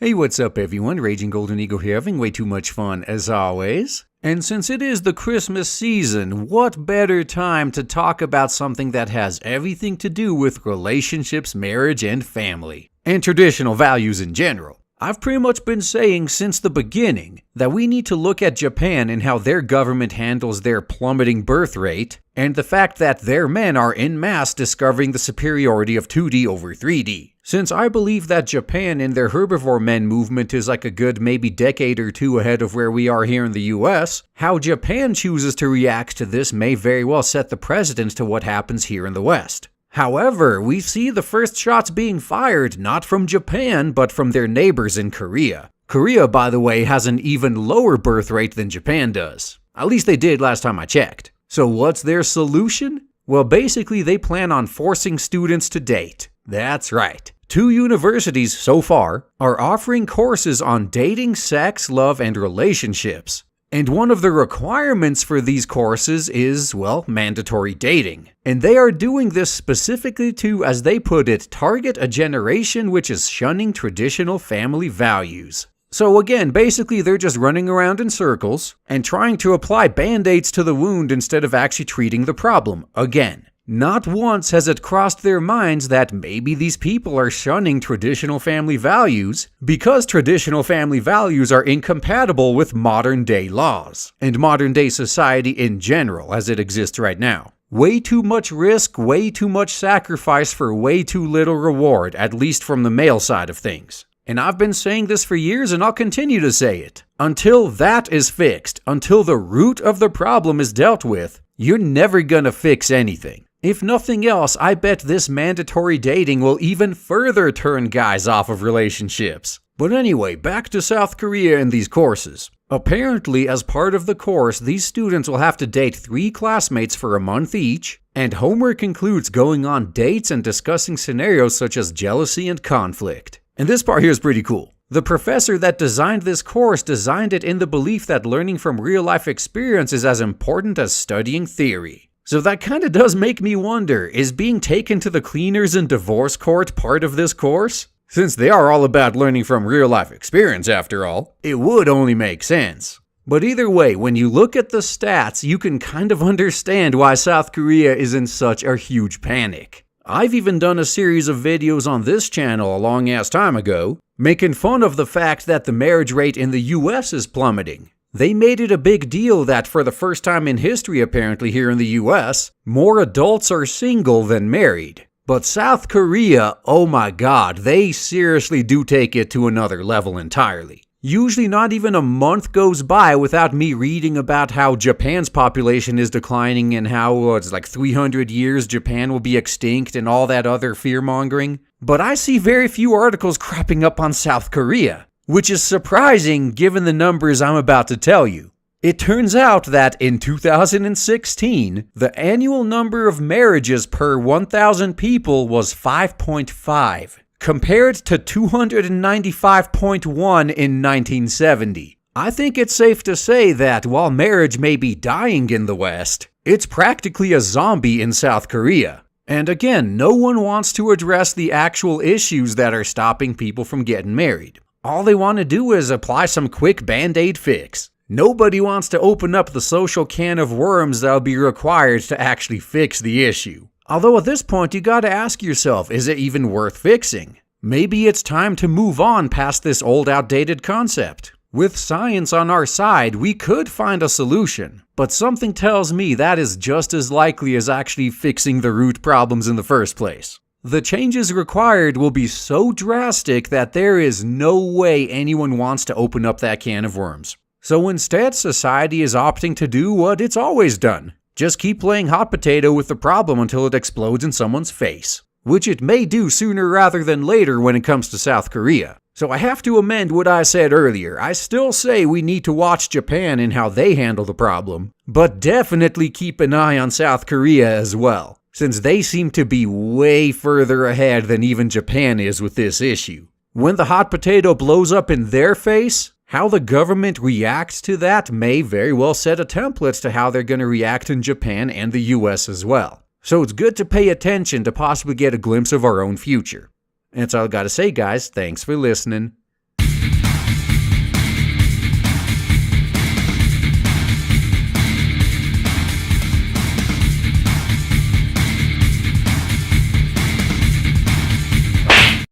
Hey, what's up everyone? Raging Golden Eagle here, having way too much fun as always. And since it is the Christmas season, what better time to talk about something that has everything to do with relationships, marriage, and family, and traditional values in general. I've pretty much been saying since the beginning that we need to look at Japan and how their government handles their plummeting birth rate, and the fact that their men are en masse discovering the superiority of 2D over 3D. Since I believe that Japan and their herbivore men movement is like a good maybe decade or two ahead of where we are here in the US, how Japan chooses to react to this may very well set the precedent to what happens here in the West. However, we see the first shots being fired not from Japan, but from their neighbors in Korea. Korea, by the way, has an even lower birth rate than Japan does. At least they did last time I checked. So what's their solution? Well, basically they plan on forcing students to date. That's right. 2 universities so far are offering courses on dating, sex, love, and relationships. And one of the requirements for these courses is, well, mandatory dating. And they are doing this specifically to, as they put it, target a generation which is shunning traditional family values. So again, basically they're just running around in circles and trying to apply band-aids to the wound instead of actually treating the problem again. Not once has it crossed their minds that maybe these people are shunning traditional family values because traditional family values are incompatible with modern-day laws and modern-day society in general as it exists right now. Way too much risk, way too much sacrifice for way too little reward, at least from the male side of things. And I've been saying this for years and I'll continue to say it. Until that is fixed, until the root of the problem is dealt with, you're never gonna fix anything. If nothing else, I bet this mandatory dating will even further turn guys off of relationships. But anyway, back to South Korea and these courses. Apparently, as part of the course, these students will have to date 3 classmates for a month each, and homework includes going on dates and discussing scenarios such as jealousy and conflict. And this part here is pretty cool. The professor that designed this course designed it in the belief that learning from real-life experience is as important as studying theory. So that kinda does make me wonder, is being taken to the cleaners and divorce court part of this course? Since they are all about learning from real-life experience after all, it would only make sense. But either way, when you look at the stats, you can kind of understand why South Korea is in such a huge panic. I've even done a series of videos on this channel a long-ass time ago, making fun of the fact that the marriage rate in the US is plummeting. They made it a big deal that for the first time in history apparently here in the US, more adults are single than married. But South Korea, oh my god, they seriously do take it to another level entirely. Usually not even a month goes by without me reading about how Japan's population is declining and how it's like 300 years Japan will be extinct and all that other fear-mongering. But I see very few articles cropping up on South Korea, which is surprising given the numbers I'm about to tell you. It turns out that in 2016, the annual number of marriages per 1,000 people was 5.5, compared to 295.1 in 1970. I think it's safe to say that while marriage may be dying in the West, it's practically a zombie in South Korea. And again, no one wants to address the actual issues that are stopping people from getting married. All they want to do is apply some quick band-aid fix. Nobody wants to open up the social can of worms that'll be required to actually fix the issue. Although at this point you gotta ask yourself, is it even worth fixing? Maybe it's time to move on past this old outdated concept. With science on our side, we could find a solution, but something tells me that is just as likely as actually fixing the root problems in the first place. The changes required will be so drastic that there is no way anyone wants to open up that can of worms. So instead, society is opting to do what it's always done. Just keep playing hot potato with the problem until it explodes in someone's face. Which it may do sooner rather than later when it comes to South Korea. So I have to amend what I said earlier. I still say we need to watch Japan and how they handle the problem, but definitely keep an eye on South Korea as well, since they seem to be way further ahead than even Japan is with this issue. When the hot potato blows up in their face, how the government reacts to that may very well set a template to how they're going to react in Japan and the US as well. So it's good to pay attention to possibly get a glimpse of our own future. And that's all I gotta say, guys. Thanks for listening.